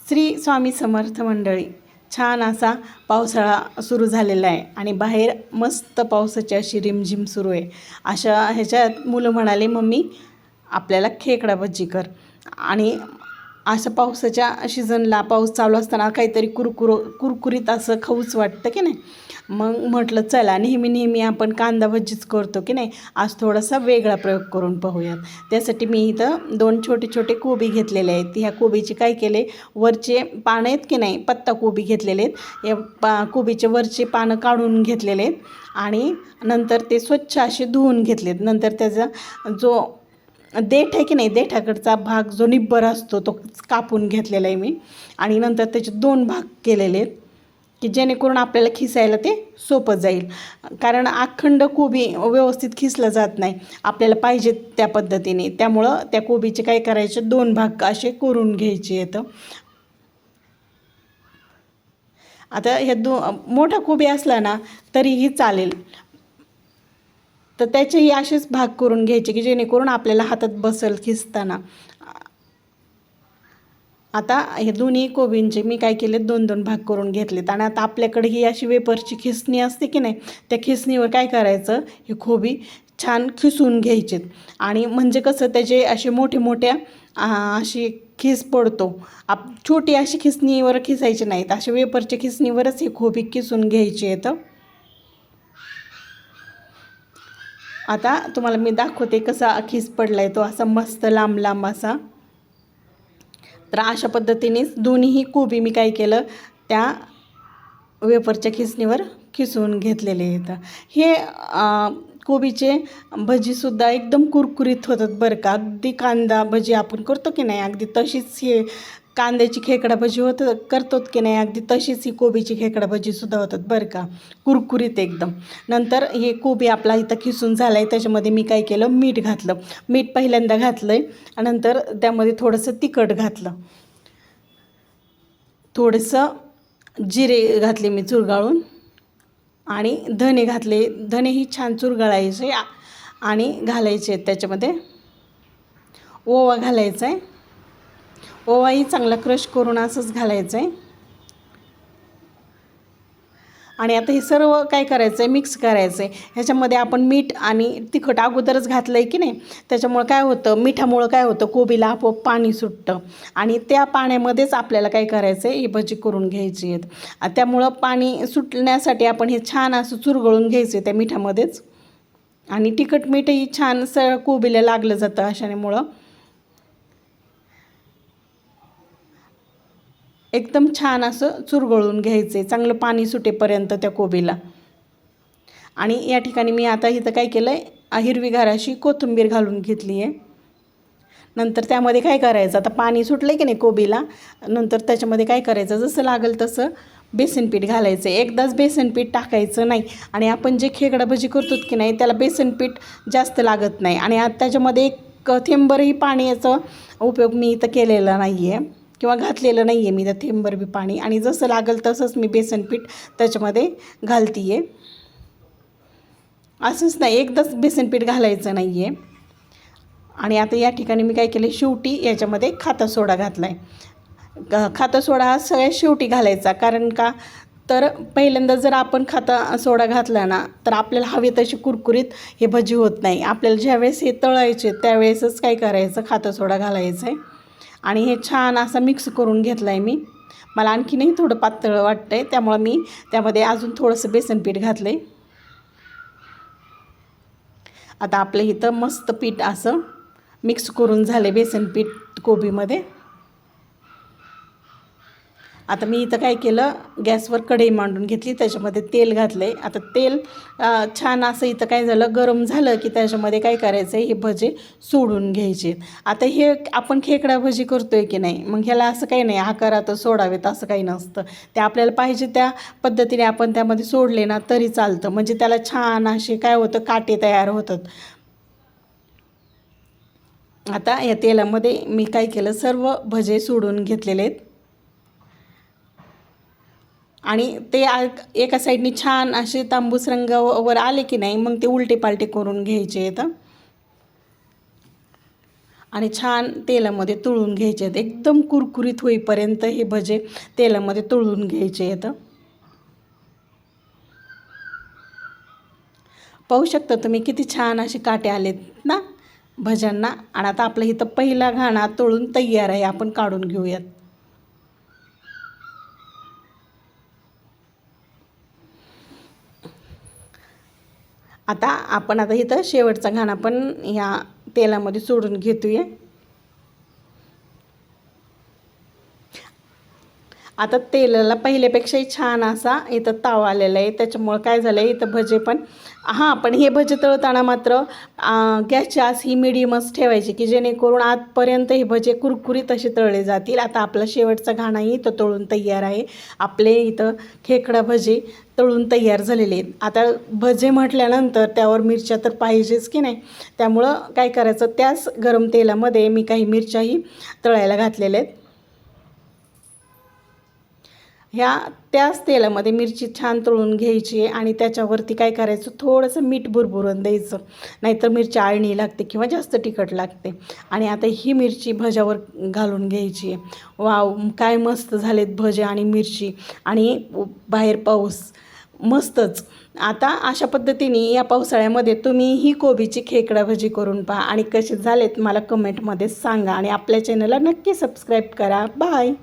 श्री स्वामी समर्थ मंडळी, छान असा पावसाळा सुरू झालेला आहे आणि बाहेर मस्त पावसाची अशी रिमझिम सुरू आहे. अशा ह्याच्यात मुलं म्हणाले, मम्मी आपल्याला खेकडा भजी कर. आणि असं पावसाच्या सीझनला पाऊस चालू असताना काहीतरी कुरकुरीत असं खाऊच वाटतं की नाही. मग म्हटलं चला, नेहमी आपण कांदा भजीच करतो की नाही, आज थोडासा वेगळा प्रयोग करून पाहूयात. त्यासाठी मी इथं 2 छोटे छोटे कोबी घेतलेले आहेत. ह्या कोबीचे काय केले, वरचे पानं आहेत की नाही, पत्ता कोबी घेतलेले आहेत. या कोबीचे वरचे पानं काढून घेतलेले आहेत आणि नंतर ते स्वच्छ असे धुवून घेतलेत. नंतर त्याचा जो देठ आहे की नाही, देठाकडचा भाग जो निब्बर असतो तो कापून घेतलेला आहे मी. आणि नंतर त्याचे 2 भाग केलेले आहेत की जेणेकरून आपल्याला खिसायला ते सोपं जाईल. कारण अखंड कोबी व्यवस्थित खिसलं जात नाही आपल्याला पाहिजे त्या पद्धतीने. त्यामुळं त्या कोबीचे काय करायचे, 2 भाग असे करून घ्यायचे आहेत. आता ह्या मोठा कोबी असला ना तरीही चालेल, तर त्याचेही असेच भाग करून घ्यायचे की जेणेकरून आपल्याला हातात बसेल खिसताना. आता हे दोन्ही कोबींचे मी काय केले, 2 भाग करून घेतलेत. आणि आता आपल्याकडे ही अशी वेपरची खिसणी असते की नाही, त्या खिसणीवर काय करायचं, हे कोबी छान खिसून घ्यायचेत. आणि म्हणजे कसं त्याचे असे मोठ्या अशी खिस पडतो. छोटी अशी खिसणीवर खिसायचे नाहीत, असे वेपरच्या खिसणीवरच हे कोबी खिसून घ्यायचे आहेत. आता तुम्हाला मी दाखवते कसा खिस पडला आहे तो, असा मस्त लांब असा. तर अशा पद्धतीनेच दोन्हीही कोबी मी काय केलं, त्या वेपरच्या खिसणीवर खिसून घेतलेले आहेत. हे कोबीचे भजीसुद्धा एकदम कुरकुरीत होतात बरं का. अगदी कांदा भजी आपण करतो की नाही, अगदी तशीच हे कांद्याची खेकडा भजी करतो की नाही, अगदी तशीच ही कोबीची खेकडा भजीसुद्धा होतात बरं का, कुरकुरीत एकदम. नंतर हे कोबी आपला इथं खिसून झाला आहे, त्याच्यामध्ये मी काय केलं, मीठ घातलं. मीठ पहिल्यांदा घातलं आहे, नंतर त्यामध्ये थोडंसं तिखट घातलं, थोडंसं जिरे घातले मी चुरगाळून, आणि धने घातले. धनेही छान चुरगाळायचे आणि घालायचे आहेत. त्याच्यामध्ये ओवा घालायचा आहे. ओवाही चांगला क्रश करून असंच घालायचं आहे. आणि आता हे सर्व काय करायचं आहे, मिक्स करायचं आहे. ह्याच्यामध्ये आपण मीठ आणि तिखट अगोदरच घातलं आहे की नाही, त्याच्यामुळं काय होतं, मिठामुळं काय होतं, कोबीला आपोआप पाणी सुटतं. आणि त्या पाण्यामध्येच आपल्याला काय करायचं आहे, ही भजी करून घ्यायची आहेत. त्यामुळं पाणी सुटण्यासाठी आपण हे छान असं चुरगळून घ्यायचं आहे त्या मिठामध्येच. आणि तिखट मीठही छान कोबीला लागलं जातं अशामुळं. एकदम छान असं चुरगळून घ्यायचं आहे, चांगलं पाणी सुटेपर्यंत त्या कोबीला. आणि या ठिकाणी मी आता इथं काय केलं आहे, हिरवीगार अशी कोथिंबीर घालून घेतली आहे. नंतर त्यामध्ये काय करायचं, आता पाणी सुटलं आहे की नाही कोबीला, नंतर त्याच्यामध्ये काय करायचं, जसं लागेल तसं बेसनपीठ घालायचं. एकदाच बेसनपीठ टाकायचं नाही. आणि आपण जे खेकडा भजी करतो की नाही, त्याला बेसनपीठ जास्त लागत नाही. आणि आता त्याच्यामध्ये एक थेंबरही पाण्याचा उपयोग मी इथं केलेला नाही आहे किंवा घातलेलं नाही आहे मी त्या थेंबर बी पाणी. आणि जसं लागेल तसंच मी बेसनपीठ त्याच्यामध्ये घालते आहे. असंच नाही, एकदाच बेसनपीठ घालायचं नाही आहे. आणि आता या ठिकाणी मी काय केलं, शेवटी याच्यामध्ये खाता सोडा घातला आहे. खाता सोडा हा सगळ्यात शेवटी घालायचा. कारण का, तर पहिल्यांदा जर आपण खाता सोडा घातला ना, तर आपल्याला हवे तशी कुरकुरीत हे भजी होत नाही. आपल्याला ज्यावेळेस हे तळायचे त्यावेळेसच काय करायचं, खाता सोडा घालायचं आहे. आणि हे छान असं मिक्स करून घेतलं आहे मी. मला आणखीनही थोडं पातळ वाटतं आहे, त्यामुळं मी त्यामध्ये अजून थोडंसं बेसनपीठ घातलं आहे. आता आपलं इथं मस्त पीठ असं मिक्स करून झाले बेसनपीठ कोबीमध्ये. आता मी इथं काय केलं, गॅसवर कढई मांडून घेतली, त्याच्यामध्ये तेल घातलं आहे. आता तेल छान असं इथं काय झालं, गरम झालं की त्याच्यामध्ये काय करायचं आहे, हे भजे सोडून घ्यायचे. आता हे आपण खेकडा भजी करतो आहे की नाही, मग ह्याला असं काही नाही आकारातच सोडावेत असं काही नसतं. ते आपल्याला पाहिजे त्या पद्धतीने आपण त्यामध्ये सोडले ना तरी चालतं. म्हणजे त्याला छान असे काय होतं, काटे तयार होतात. आता या तेलामध्ये मी काय केलं, सर्व भजे सोडून घेतलेले आहेत. आणि ते एका साईडने छान असे तांबूस रंगावर आले की नाही, मग ते उलटे पालटे करून घ्यायचे आहेत. आणि छान तेलामध्ये तळून घ्यायचे आहेत. एकदम कुरकुरीत होईपर्यंत हे भजे तेलामध्ये तळून घ्यायचे आहेत. पाहू शकता तुम्ही किती छान असे काटे आलेत ना भज्यांना. आणि आता आपलं इथं पहिला घाणा तळून तयार आहे, आपण काढून घेऊयात. आता इथं शेवटचा घाणा पण ह्या तेलामध्ये सोडून घेतोय. आता तेलाला पहिल्यापेक्षाही छान असा इथं ताव आलेला आहे. त्याच्यामुळं काय झालं आहे, इथं भजे पण पण हे भजे तळताना मात्र गॅसची आस ही मिडियमच ठेवायची, की जेणेकरून आतपर्यंत हे भजे कुरकुरीत असे तळले जातील. आता आपला शेवटचा घाणाही इथं तळून तयार आहे. आपले इथं खेकडा भजे तळून तयार झालेले आहेत. आता भजे म्हटल्यानंतर त्यावर मिरच्या तर पाहिजेच की नाही. त्यामुळं काय करायचं, त्याच गरम तेलामध्ये मी काही मिरच्याही तळायला घातलेल्या आहेत. त्याच तेलामध्ये मिरची छान तळून घ्यायची आणि त्याच्यावरती काय करायचं, थोडंसं मीठ भुरभुरून द्यायचं, नाहीतर मिरची आळणी लागते किंवा जास्त तिखट लागते. आणि आता ही मिरची भज्यावर घालून घ्यायची. वाव, काय मस्त झालेत भजे आणि मिरची. आणि बाहेर पाऊस मस्तच. आता अशा पद्धतीने या पावसाळ्यामध्ये तुम्ही ही कोबीची खेकडा भजी करून पहा आणि कसे झालेत मला कमेंटमध्ये सांगा. आणि आपल्या चॅनलला नक्की सबस्क्राईब करा. बाय.